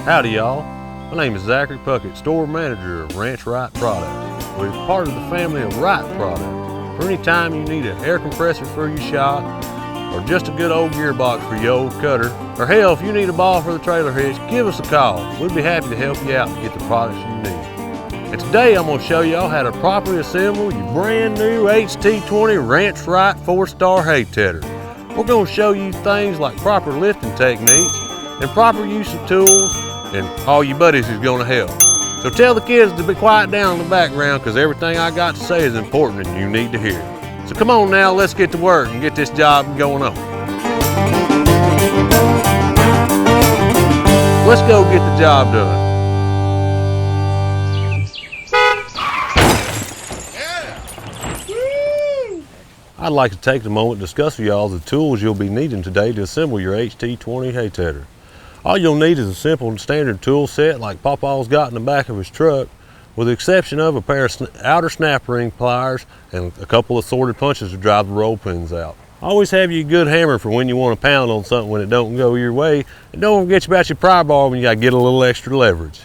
Howdy y'all, my name is Zach Puckett, store manager of Ranch Rite products. We're part of the family of Rite products. For any time you need an air compressor for your shop, or just a good old gearbox for your old cutter, or hell, if you need a ball for the trailer hitch, give us a call. We'd be happy to help you out and get the products you need. And today I'm going to show y'all how to properly assemble your brand new HT-20 Ranch Rite 4-star hay tedder. We're going to show you things like proper lifting techniques and proper use of tools, and all you buddies is going to help. So tell the kids to be quiet down in the background, because everything I got to say is important and you need to hear it. So come on now, let's get to work and get this job going on. Let's go get the job done. I'd like to take a moment to discuss with y'all the tools you'll be needing today to assemble your HT-20 hay tedder. All you'll need is a simple and standard tool set like Pawpaw's got in the back of his truck, with the exception of a pair of outer snap ring pliers and a couple of sorted punches to drive the roll pins out. Always have you a good hammer for when you want to pound on something when it don't go your way, and don't forget about your pry bar when you got to get a little extra leverage.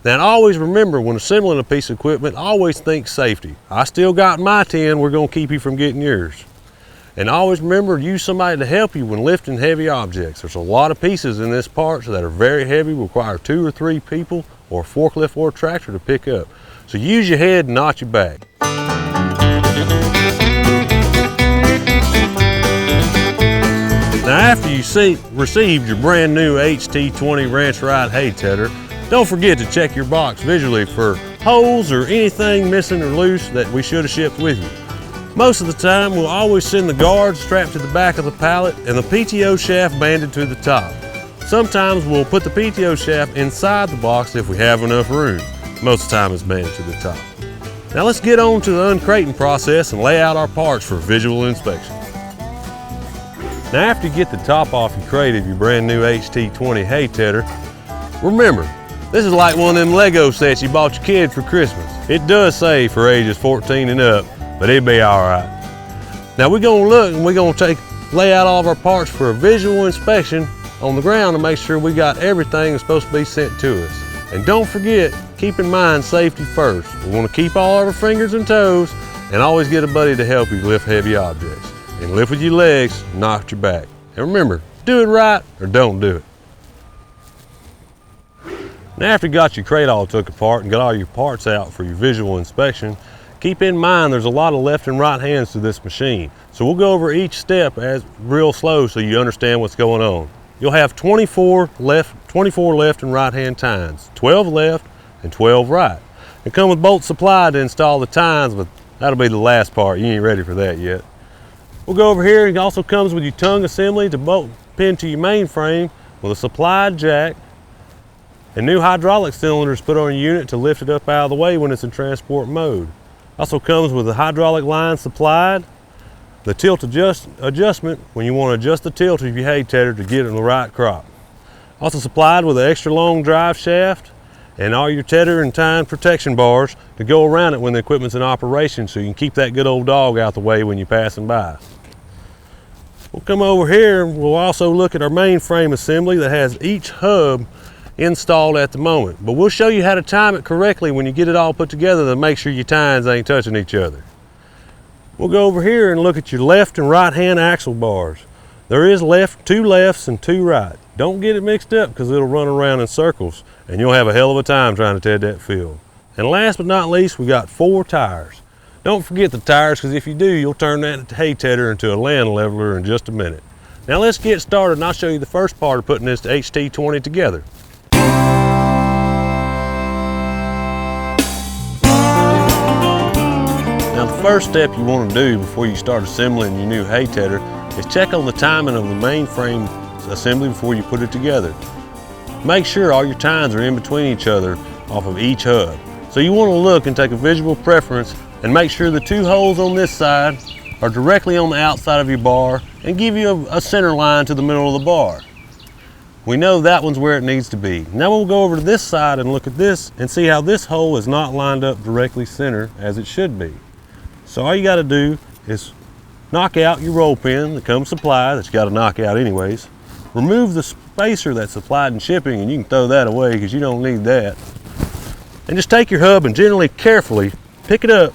Now always remember, when assembling a piece of equipment, always think safety. I still got my 10, we're going to keep you from getting yours. And always remember to use somebody to help you when lifting heavy objects. There's a lot of pieces in this part that are very heavy, require 2 or 3 people or a forklift or a tractor to pick up. So use your head and not your back. Now after you received your brand new HT-20 Ranch Rite hay tedder, don't forget to check your box visually for holes or anything missing or loose that we should have shipped with you. Most of the time, we'll always send the guard strapped to the back of the pallet and the PTO shaft banded to the top. Sometimes we'll put the PTO shaft inside the box if we have enough room. Most of the time it's banded to the top. Now let's get on to the uncrating process and lay out our parts for visual inspection. Now after you get the top off your crate of your brand new HT-20 hay tedder, remember, this is like one of them Lego sets you bought your kid for Christmas. It does say for ages 14 and up, but it'll be all right. Now we're gonna look and we're gonna lay out all of our parts for a visual inspection on the ground to make sure we got everything that's supposed to be sent to us. And don't forget, keep in mind safety first. We wanna keep all of our fingers and toes, and always get a buddy to help you lift heavy objects. And lift with your legs, not your back. And remember, do it right or don't do it. Now after you got your crate all took apart and got all your parts out for your visual inspection, keep in mind there's a lot of left and right hands to this machine. So we'll go over each step as real slow so you understand what's going on. You'll have 24 left and right hand tines, 12 left and 12 right. They come with bolts supplied to install the tines, but that'll be the last part. You ain't ready for that yet. We'll go over here. It also comes with your tongue assembly to bolt pin to your main frame with a supplied jack, and new hydraulic cylinders put on your unit to lift it up out of the way when it's in transport mode. Also comes with a hydraulic line supplied, the tilt adjustment when you want to adjust the tilt of your hay tedder to get it in the right crop. Also supplied with an extra long drive shaft and all your tedder and tine protection bars to go around it when the equipment's in operation, so you can keep that good old dog out the way when you're passing by. We'll come over here and we'll also look at our main frame assembly that has each hub installed at the moment, but we'll show you how to time it correctly when you get it all put together to make sure your tines ain't touching each other. We'll go over here and look at your left and right hand axle bars. There is 2 lefts and 2 right. Don't get it mixed up, because it'll run around in circles and you'll have a hell of a time trying to ted that field. And last but not least, we got 4 tires. Don't forget the tires, because if you do, you'll turn that hay tedder into a land leveler in just a minute. Now let's get started and I'll show you the first part of putting this HT-20 together. Now the first step you want to do before you start assembling your new hay tedder is check on the timing of the main frame assembly before you put it together. Make sure all your tines are in between each other off of each hub. So you want to look and take a visual preference and make sure the 2 holes on this side are directly on the outside of your bar and give you a center line to the middle of the bar. We know that one's where it needs to be. Now we'll go over to this side and look at this and see how this hole is not lined up directly center as it should be. So all you got to do is knock out your roll pin that comes supplied, that you got to knock out anyways. Remove the spacer that's supplied in shipping, and you can throw that away because you don't need that. And just take your hub and generally carefully pick it up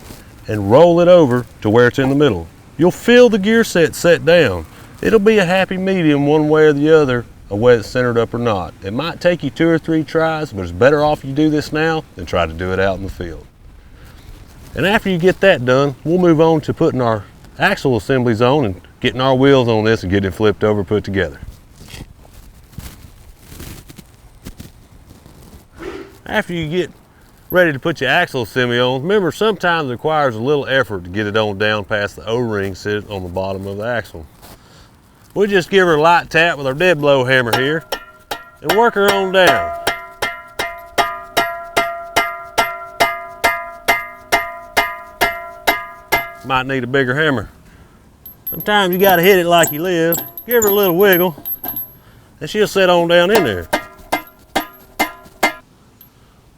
and roll it over to where it's in the middle. You'll feel the gear set down. It'll be a happy medium one way or the other of whether it's centered up or not. It might take you 2 or 3 tries, but it's better off you do this now than try to do it out in the field. And after you get that done, we'll move on to putting our axle assemblies on and getting our wheels on this and getting it flipped over, put together. After you get ready to put your axle assembly on, remember sometimes it requires a little effort to get it on down past the O-ring sitting on the bottom of the axle. We'll just give her a light tap with our dead blow hammer here and work her on down. Might need a bigger hammer. Sometimes you gotta hit it like you live. Give her a little wiggle and she'll set on down in there.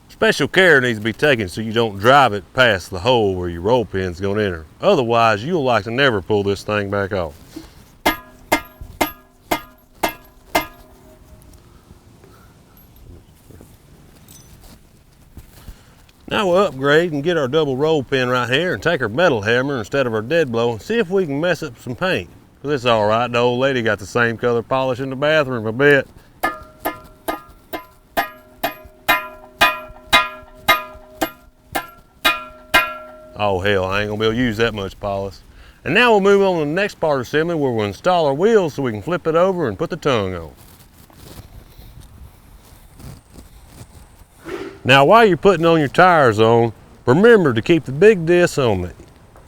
Special care needs to be taken so you don't drive it past the hole where your roll pin's gonna enter. Otherwise, you'll like to never pull this thing back off. Now we'll upgrade and get our double roll pin right here and take our metal hammer instead of our dead blow and see if we can mess up some paint. Well, it's all right, the old lady got the same color polish in the bathroom, I bet. Oh hell, I ain't gonna be able to use that much polish. And now we'll move on to the next part of assembly where we'll install our wheels so we can flip it over and put the tongue on. Now while you're putting on your tires on, remember to keep the big disc on the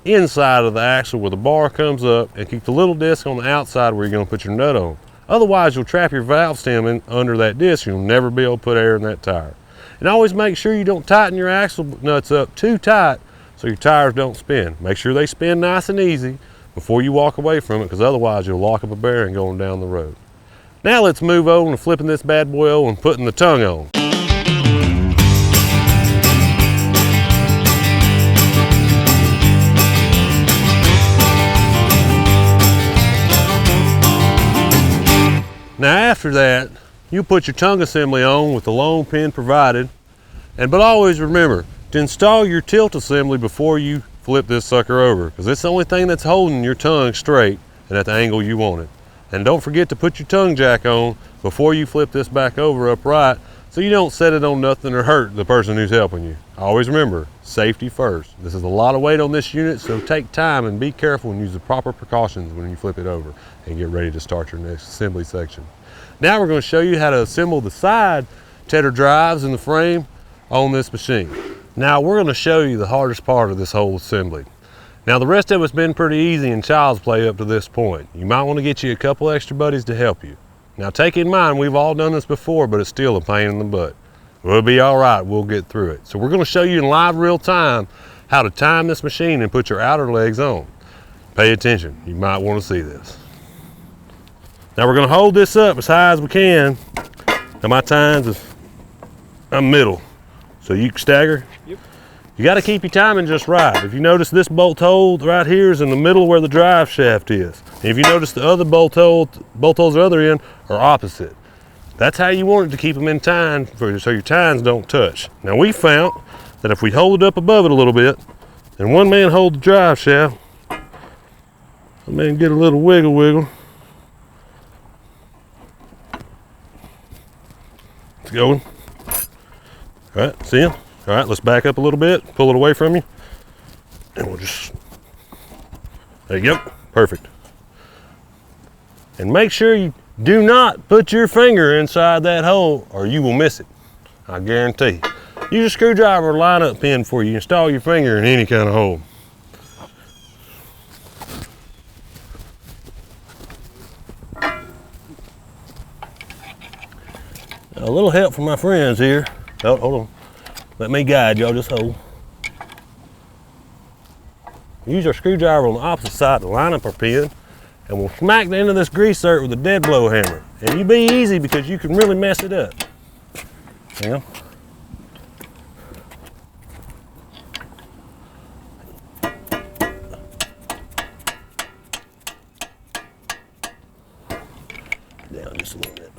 inside of the axle where the bar comes up and keep the little disc on the outside where you're gonna put your nut on. Otherwise you'll trap your valve stem in under that disc and you'll never be able to put air in that tire. And always make sure you don't tighten your axle nuts up too tight so your tires don't spin. Make sure they spin nice and easy before you walk away from it, because otherwise you'll lock up a bearing going down the road. Now let's move on to flipping this bad boy over and putting the tongue on. Now after that, you put your tongue assembly on with the long pin provided, but always remember to install your tilt assembly before you flip this sucker over, because it's the only thing that's holding your tongue straight and at the angle you want it. And don't forget to put your tongue jack on before you flip this back over upright so you don't set it on nothing or hurt the person who's helping you. Always remember, safety first. This is a lot of weight on this unit, so take time and be careful and use the proper precautions when you flip it over and get ready to start your next assembly section. Now we're going to show you how to assemble the side tedder drives in the frame on this machine. Now we're going to show you the hardest part of this whole assembly. Now the rest of it's been pretty easy and child's play up to this point. You might want to get you a couple extra buddies to help you. Now take in mind, we've all done this before, but it's still a pain in the butt. We'll be all right, we'll get through it. So we're going to show you in live real time how to time this machine and put your outer legs on. Pay attention, you might want to see this. Now we're going to hold this up as high as we can. Now my tines is, I'm middle, so you can stagger. Yep. You got to keep your timing just right. If you notice, this bolt hole right here is in the middle where the drive shaft is. And if you notice, the other bolt holes at the other end are opposite. That's how you want it to keep them in time so your tines don't touch. Now we found that if we hold it up above it a little bit, and one man hold the drive shaft, one man get a little wiggle. It's going. All right, see him? All right, let's back up a little bit, pull it away from you, and we'll just, there you go, perfect. And make sure you do not put your finger inside that hole or you will miss it, I guarantee. Use a screwdriver or line-up pin before you install your finger in any kind of hole. A little help from my friends here. Oh, hold on. Let me guide y'all, just hold. Use our screwdriver on the opposite side to line up our pin, and we'll smack the end of this greaser with a dead blow hammer. And you be easy because you can really mess it up. Yeah. Down just a little bit.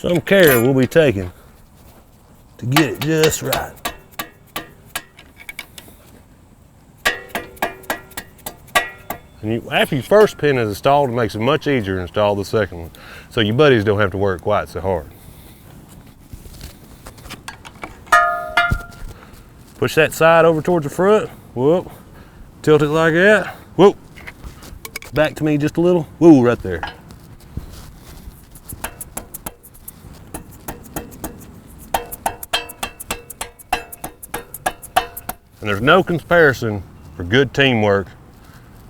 Some care will be taken to get it just right. And after your first pin is installed, it makes it much easier to install the second one, so your buddies don't have to work quite so hard. Push that side over towards the front. Whoop. Tilt it like that. Whoop. Back to me just a little. Whoa, right there. And there's no comparison for good teamwork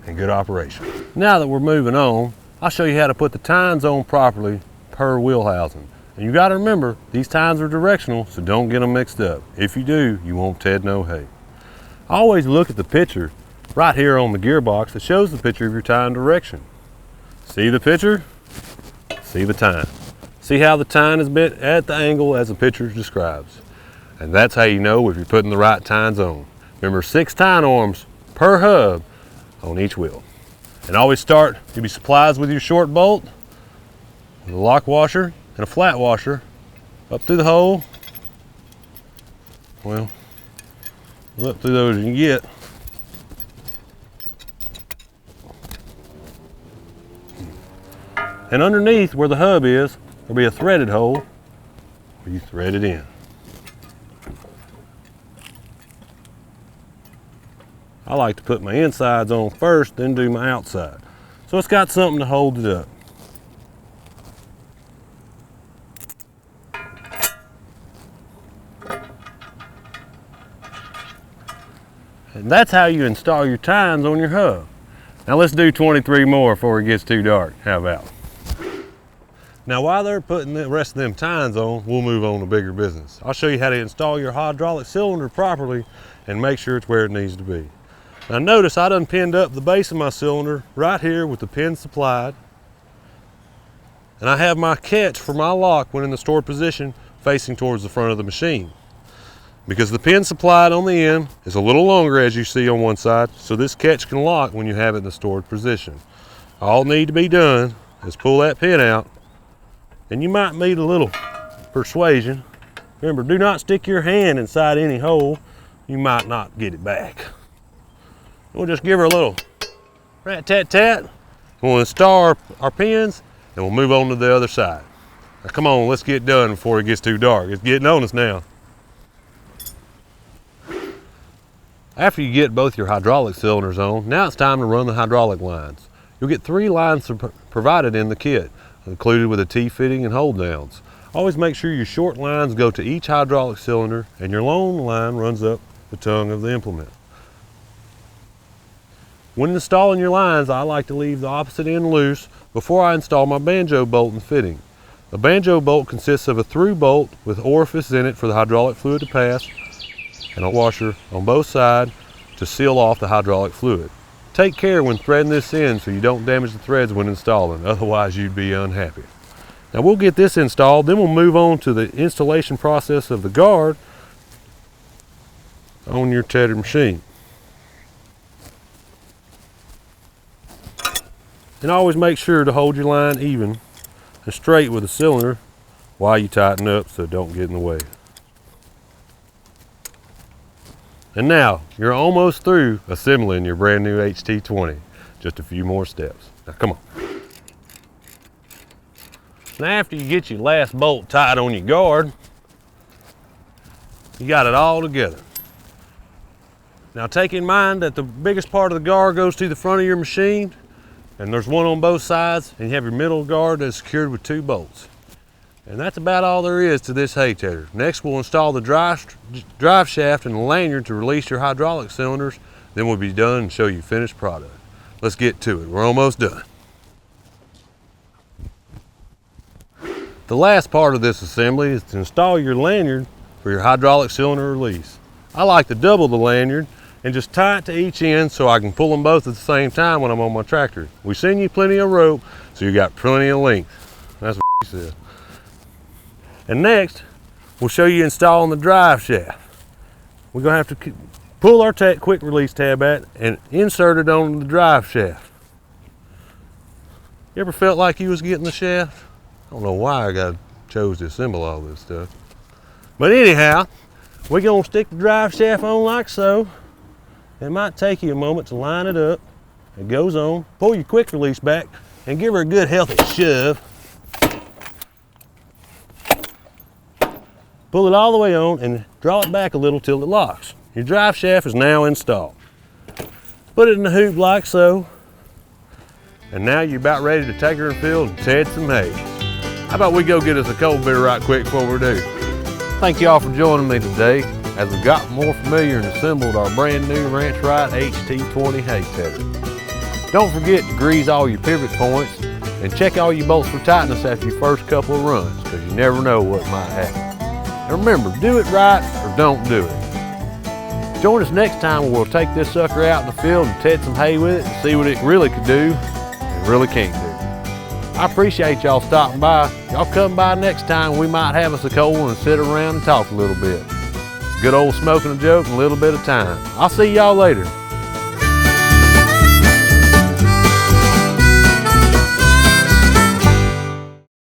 and good operation. Now that we're moving on, I'll show you how to put the tines on properly per wheel housing. And you got to remember, these tines are directional, so don't get them mixed up. If you do, you won't Ted no hay. Always look at the picture right here on the gearbox that shows the picture of your tine direction. See the picture? See the tine. See how the tine is bent at the angle as the picture describes. And that's how you know if you're putting the right tines on. Remember, 6 tine arms per hub on each wheel. And always start your supplies with your short bolt, the lock washer, and a flat washer up through the hole. Well, up through those you can get. And underneath where the hub is, there'll be a threaded hole where you thread it in. I like to put my insides on first, then do my outside. So it's got something to hold it up. And that's how you install your tines on your hub. Now let's do 23 more before it gets too dark. How about? Now while they're putting the rest of them tines on, we'll move on to bigger business. I'll show you how to install your hydraulic cylinder properly and make sure it's where it needs to be. Now notice I done pinned up the base of my cylinder right here with the pin supplied. And I have my catch for my lock when in the stored position facing towards the front of the machine. Because the pin supplied on the end is a little longer, as you see on one side, so this catch can lock when you have it in the stored position. All need to be done is pull that pin out, and you might need a little persuasion. Remember, do not stick your hand inside any hole. You might not get it back. We'll just give her a little rat-tat-tat. We'll install our pins, and we'll move on to the other side. Now come on, let's get done before it gets too dark. It's getting on us now. After you get both your hydraulic cylinders on, now it's time to run the hydraulic lines. You'll get 3 lines provided in the kit, included with a T-fitting and hold downs. Always make sure your short lines go to each hydraulic cylinder and your long line runs up the tongue of the implement. When installing your lines, I like to leave the opposite end loose before I install my banjo bolt and fitting. The banjo bolt consists of a through bolt with orifice in it for the hydraulic fluid to pass, and a washer on both sides to seal off the hydraulic fluid. Take care when threading this in so you don't damage the threads when installing, otherwise you'd be unhappy. Now we'll get this installed, then we'll move on to the installation process of the guard on your tethered machine. And always make sure to hold your line even and straight with the cylinder while you tighten up so it don't get in the way. And now, you're almost through assembling your brand new HT-20. Just a few more steps. Now come on. Now after you get your last bolt tied on your guard, you got it all together. Now take in mind that the biggest part of the guard goes to the front of your machine, and there's one on both sides, and you have your middle guard that's secured with 2 bolts. And that's about all there is to this hay tedder. Next we'll install the drive shaft and the lanyard to release your hydraulic cylinders. Then we'll be done and show you finished product. Let's get to it. We're almost done. The last part of this assembly is to install your lanyard for your hydraulic cylinder release. I like to double the lanyard and just tie it to each end so I can pull them both at the same time when I'm on my tractor. We send you plenty of rope, so you got plenty of length. That's what he said. And next, we'll show you installing the drive shaft. We're gonna have to pull our quick release tab out and insert it on the drive shaft. You ever felt like you was getting the shaft? I don't know why I got chose to assemble all this stuff. But anyhow, we're gonna stick the drive shaft on like so. It might take you a moment to line it up. It goes on. Pull your quick release back and give her a good healthy shove. Pull it all the way on and draw it back a little till it locks. Your drive shaft is now installed. Put it in the hoop like so. And now you're about ready to take her in the field and ted some hay. How about we go get us a cold beer right quick before we do? Thank y'all for joining me today as we got more familiar and assembled our brand new Ranch Rite HT-20 hay tedder. Don't forget to grease all your pivot points and check all your bolts for tightness after your first couple of runs, because you never know what might happen. And remember, do it right or don't do it. Join us next time where we'll take this sucker out in the field and ted some hay with it and see what it really could do and really can't do. I appreciate y'all stopping by. Y'all come by next time, we might have us a cold one and sit around and talk a little bit. Good old smoking a joke and a little bit of time. I'll see y'all later.